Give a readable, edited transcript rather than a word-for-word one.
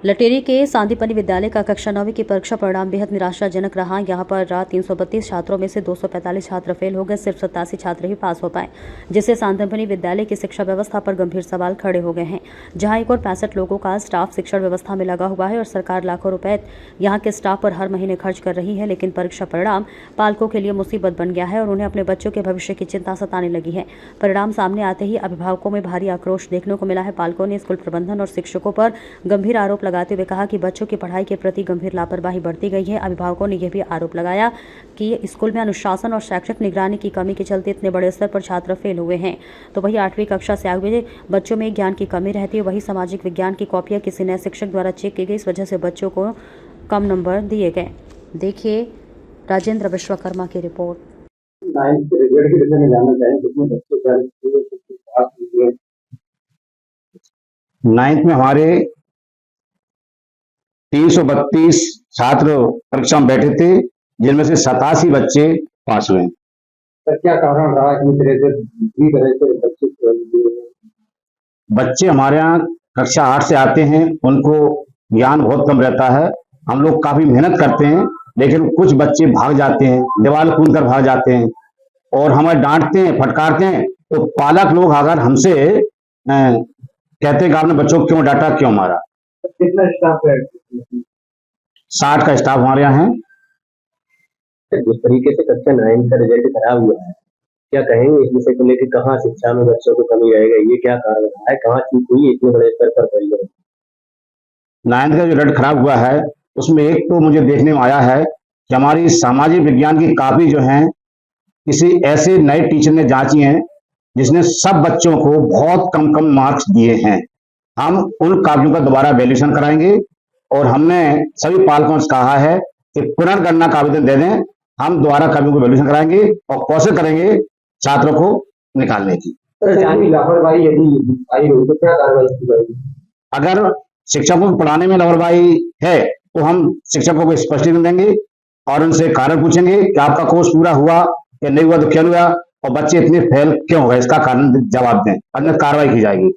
लटेरी के सांदीपनी विद्यालय का कक्षा 9वीं की परीक्षा परिणाम बेहद निराशाजनक रहा। यहां पर रात 332 छात्रों में से 245 छात्र फेल हो गए, सिर्फ 87 छात्र ही पास हो पाए, जिससे सांदीपनी विद्यालय की शिक्षा व्यवस्था पर गंभीर सवाल खड़े हो गए हैं। जहां एक और 65 लोगों का स्टाफ शिक्षण व्यवस्था में लगा हुआ है और सरकार लाखों रुपए यहां के स्टाफ पर हर महीने खर्च कर रही है, लेकिन परीक्षा परिणाम पालकों के लिए मुसीबत बन गया है और उन्हें अपने बच्चों के भविष्य की चिंता सताने लगी है। परिणाम सामने आते ही अभिभावकों में भारी आक्रोश देखने को मिला है। पालकों ने स्कूल प्रबंधन और शिक्षकों पर गंभीर आरोप लगाते हुए कहा कि बच्चों की पढ़ाई के प्रति गंभीर लापरवाही बढ़ती गई है। अभिभावकों ने यह भी आरोप लगाया कि स्कूल में अनुशासन और शैक्षिक निगरानी की कमी के चलते इतने बड़े स्तर पर छात्र फेल हुए हैं। तो वही 8वीं कक्षा से आगे बच्चों में ज्ञान की कमी रहती है। वही सामाजिक विज्ञान की कॉपियां किसी नए शिक्षक द्वारा चेक की गई, इस वजह से बच्चों को कम नंबर दिए गए। देखिए राजेंद्र विश्वकर्मा की रिपोर्ट। 9th में हमारे 332 छात्र परीक्षा में बैठे थे, जिनमें से 87 बच्चे पास हुए। सर क्या कारण रहा कि तरह से बच्चे हमारे यहाँ कक्षा 8 से आते हैं, उनको ज्ञान बहुत कम रहता है। हम लोग काफी मेहनत करते हैं, लेकिन कुछ बच्चे भाग जाते हैं, दीवार कूद कर भाग जाते हैं और हमें डांटते हैं, फटकारते हैं। तो पालक लोग अगर हमसे कहते हैं कि आपने बच्चों को क्यों डांटा, क्यों मारा। कितना स्टाफ है? 60 का स्टाफ हमारे यहाँ है। जिस तरीके से कक्षा 9 का रिजल्ट खराब हुआ है, क्या कहेंगे इस विषय को लेकर? कहाँ शिक्षा में बच्चों को कमी रहेगा, ये क्या कारण है, कहाँ चूक हुई इतने बड़े स्तर पर फैल गए? 9th का जो रिजल्ट खराब हुआ है, उसमें एक तो मुझे देखने में आया है कि हमारी सामाजिक विज्ञान की कॉपी जो है किसी ऐसे नए टीचर ने जांची है, जिसने सब बच्चों को बहुत कम कम मार्क्स दिए हैं। हम उन कॉपियों का दोबारा वैल्यूएशन कराएंगे और हमने सभी पालकों से कहा है कि पुनर्गणना का आवेदन दे दें। हम दोबारा कॉपियों को वैल्यूएशन कराएंगे और कोशिश करेंगे छात्रों को निकालने की। लापरवाही यदि आई हो तो क्या कार्रवाई की जाएगी? अगर शिक्षकों को पढ़ाने में लापरवाही है तो हम शिक्षकों को स्पष्टीकरण देंगे और उनसे कारण पूछेंगे कि आपका कोर्स पूरा हुआ या नहीं हुआ, तो क्यों हुआ और बच्चे इतने फेल क्यों हो गए, इसका कारण जवाब दें, अन्यथा कार्रवाई की जाएगी।